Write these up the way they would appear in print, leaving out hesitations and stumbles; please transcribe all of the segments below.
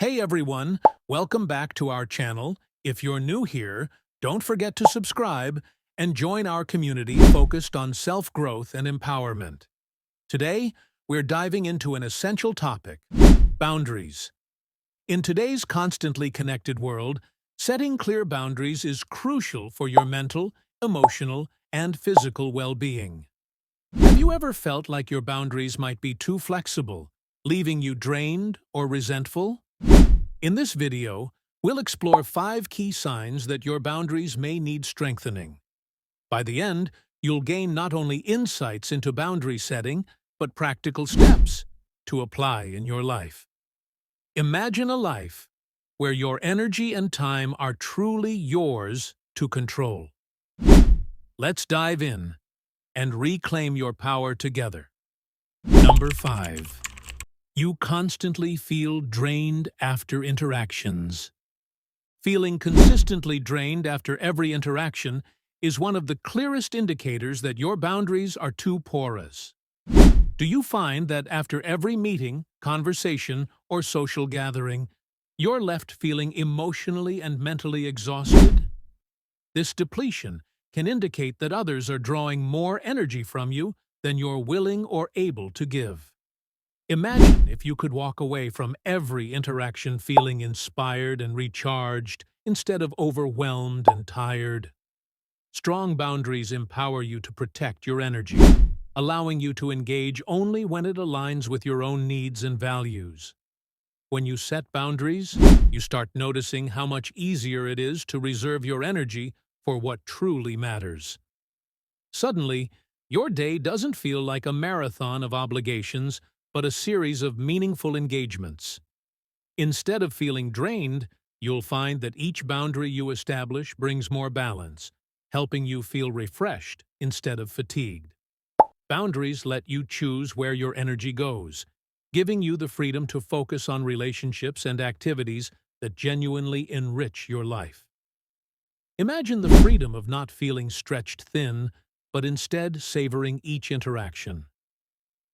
Hey everyone, welcome back to our channel. If you're new here, don't forget to subscribe and join our community focused on self-growth and empowerment. Today, we're diving into an essential topic: boundaries. In today's constantly connected world, setting clear boundaries is crucial for your mental, emotional, and physical well-being. Have you ever felt like your boundaries might be too flexible, leaving you drained or resentful? In this video, we'll explore 5 key signs that your boundaries may need strengthening. By the end, you'll gain not only insights into boundary setting, but practical steps to apply in your life. Imagine a life where your energy and time are truly yours to control. Let's dive in and reclaim your power together. Number 5. You constantly feel drained after interactions. Feeling consistently drained after every interaction is one of the clearest indicators that your boundaries are too porous. Do you find that after every meeting, conversation, or social gathering, you're left feeling emotionally and mentally exhausted? This depletion can indicate that others are drawing more energy from you than you're willing or able to give. Imagine if you could walk away from every interaction feeling inspired and recharged instead of overwhelmed and tired. Strong boundaries empower you to protect your energy, allowing you to engage only when it aligns with your own needs and values. When you set boundaries, you start noticing how much easier it is to reserve your energy for what truly matters. Suddenly, your day doesn't feel like a marathon of obligations, but a series of meaningful engagements. Instead of feeling drained, you'll find that each boundary you establish brings more balance, helping you feel refreshed instead of fatigued. Boundaries let you choose where your energy goes, giving you the freedom to focus on relationships and activities that genuinely enrich your life. Imagine the freedom of not feeling stretched thin, but instead savoring each interaction.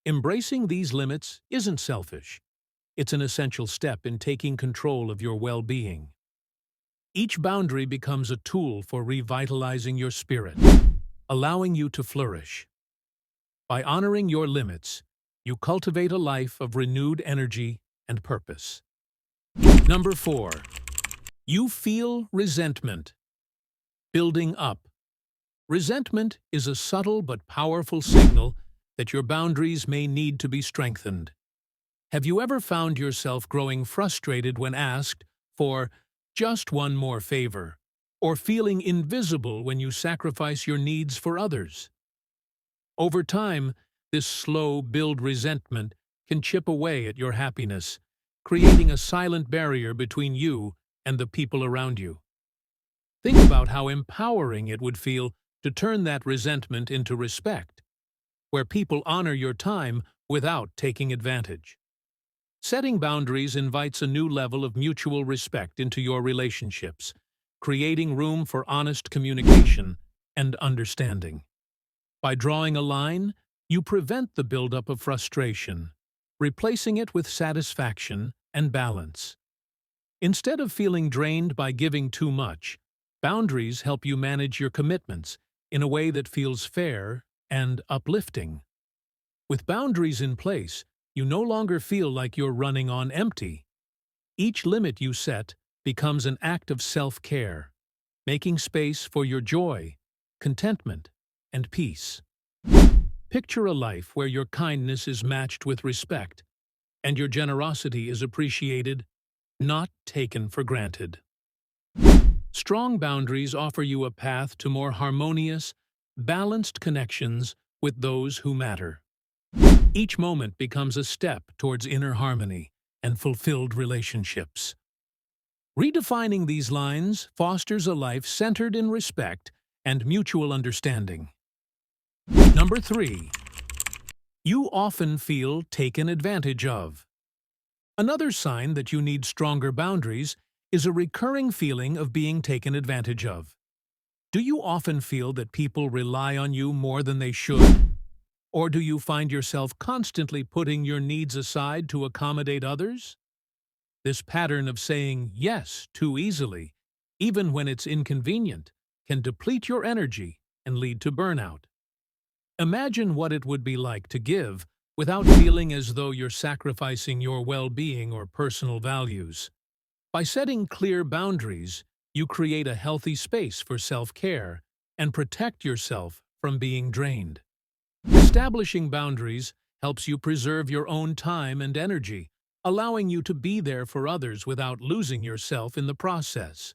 Embracing these limits isn't selfish. It's an essential step in taking control of your well-being. Each boundary becomes a tool for revitalizing your spirit, allowing you to flourish. By honoring your limits, you cultivate a life of renewed energy and purpose. Number 4. You feel resentment building up. Resentment is a subtle but powerful signal that your boundaries may need to be strengthened. Have you ever found yourself growing frustrated when asked for just one more favor, or feeling invisible when you sacrifice your needs for others? Over time, this slow build resentment can chip away at your happiness, creating a silent barrier between you and the people around you. Think about how empowering it would feel to turn that resentment into respect, where people honor your time without taking advantage. Setting boundaries invites a new level of mutual respect into your relationships, creating room for honest communication and understanding. By drawing a line, you prevent the buildup of frustration, replacing it with satisfaction and balance. Instead of feeling drained by giving too much, boundaries help you manage your commitments in a way that feels fair and uplifting. With boundaries in place, you no longer feel like you're running on empty. Each limit you set becomes an act of self-care, making space for your joy, contentment, and peace. Picture a life where your kindness is matched with respect, and your generosity is appreciated, not taken for granted. Strong boundaries offer you a path to more harmonious, balanced connections with those who matter. Each moment becomes a step towards inner harmony and fulfilled relationships. Redefining these lines fosters a life centered in respect and mutual understanding. Number 3. You often feel taken advantage of. Another sign that you need stronger boundaries is a recurring feeling of being taken advantage of. Do you often feel that people rely on you more than they should? Or do you find yourself constantly putting your needs aside to accommodate others? This pattern of saying yes too easily, even when it's inconvenient, can deplete your energy and lead to burnout. Imagine what it would be like to give without feeling as though you're sacrificing your well-being or personal values. By setting clear boundaries, you create a healthy space for self-care and protect yourself from being drained. Establishing boundaries helps you preserve your own time and energy, allowing you to be there for others without losing yourself in the process.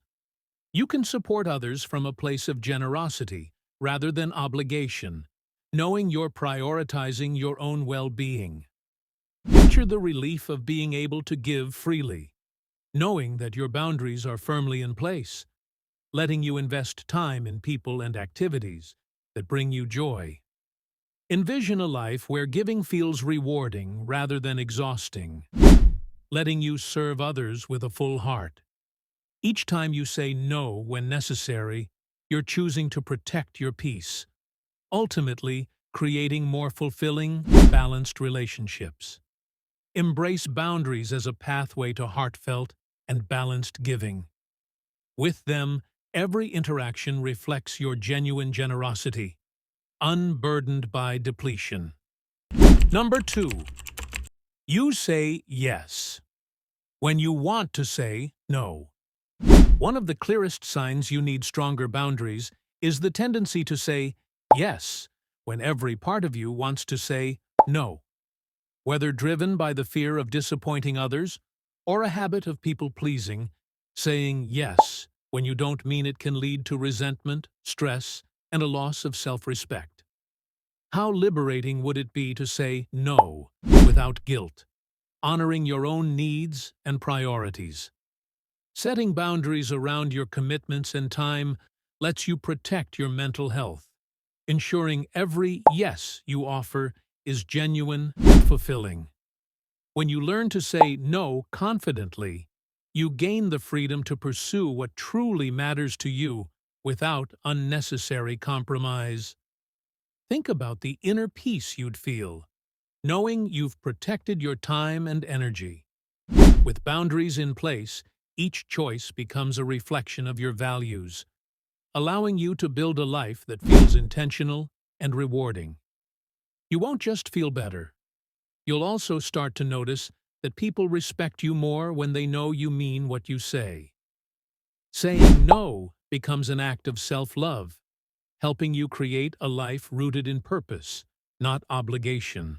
You can support others from a place of generosity rather than obligation, knowing you're prioritizing your own well-being. Picture the relief of being able to give freely, knowing that your boundaries are firmly in place, letting you invest time in people and activities that bring you joy. Envision a life where giving feels rewarding rather than exhausting, letting you serve others with a full heart. Each time you say no when necessary, you're choosing to protect your peace, ultimately creating more fulfilling, balanced relationships. Embrace boundaries as a pathway to heartfelt and balanced giving. With them, every interaction reflects your genuine generosity, unburdened by depletion. Number 2. You say yes when you want to say no. One of the clearest signs you need stronger boundaries is the tendency to say yes when every part of you wants to say no. Whether driven by the fear of disappointing others or a habit of people-pleasing, saying yes when you don't mean it can lead to resentment, stress, and a loss of self-respect. How liberating would it be to say no without guilt, honoring your own needs and priorities? Setting boundaries around your commitments and time lets you protect your mental health, ensuring every yes you offer is genuine and fulfilling. When you learn to say no confidently, you gain the freedom to pursue what truly matters to you without unnecessary compromise. Think about the inner peace you'd feel, knowing you've protected your time and energy. With boundaries in place, each choice becomes a reflection of your values, allowing you to build a life that feels intentional and rewarding. You won't just feel better. You'll also start to notice that people respect you more when they know you mean what you say. Saying no becomes an act of self-love, helping you create a life rooted in purpose, not obligation.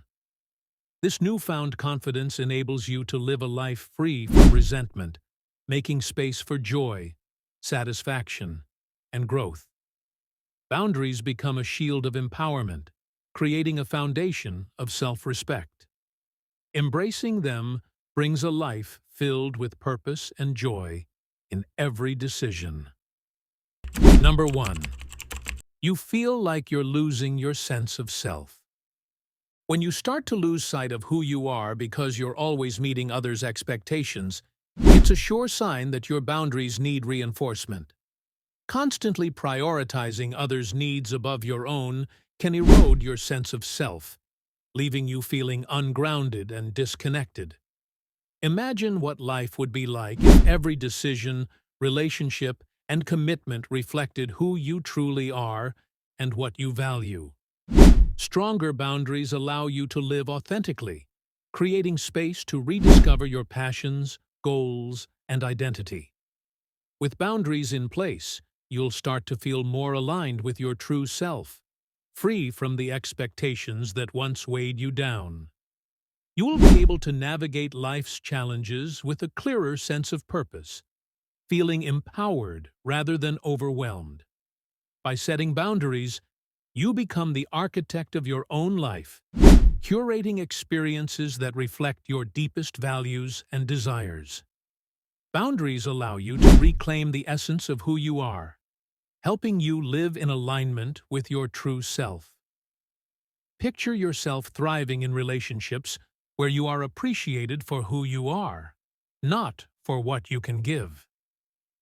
This newfound confidence enables you to live a life free from resentment, making space for joy, satisfaction, and growth. Boundaries become a shield of empowerment, creating a foundation of self-respect. Embracing them brings a life filled with purpose and joy in every decision. Number 1. You feel like you're losing your sense of self. When you start to lose sight of who you are because you're always meeting others' expectations, it's a sure sign that your boundaries need reinforcement. Constantly prioritizing others' needs above your own can erode your sense of self, leaving you feeling ungrounded and disconnected. Imagine what life would be like if every decision, relationship, and commitment reflected who you truly are and what you value. Stronger boundaries allow you to live authentically, creating space to rediscover your passions, goals, and identity. With boundaries in place, you'll start to feel more aligned with your true self, free from the expectations that once weighed you down. You will be able to navigate life's challenges with a clearer sense of purpose, feeling empowered rather than overwhelmed. By setting boundaries, you become the architect of your own life, curating experiences that reflect your deepest values and desires. Boundaries allow you to reclaim the essence of who you are, helping you live in alignment with your true self. Picture yourself thriving in relationships where you are appreciated for who you are, not for what you can give.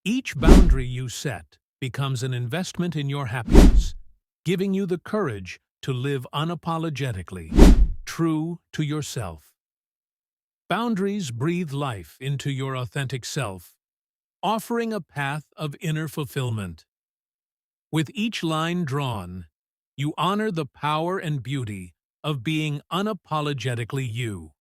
Each boundary you set becomes an investment in your happiness, giving you the courage to live unapologetically, true to yourself. Boundaries breathe life into your authentic self, offering a path of inner fulfillment. With each line drawn, you honor the power and beauty of being unapologetically you.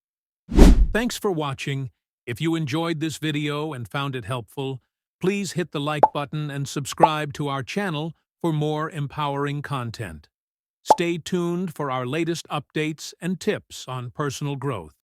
Thanks for watching. If you enjoyed this video and found it helpful, please hit the like button and subscribe to our channel for more empowering content. Stay tuned for our latest updates and tips on personal growth.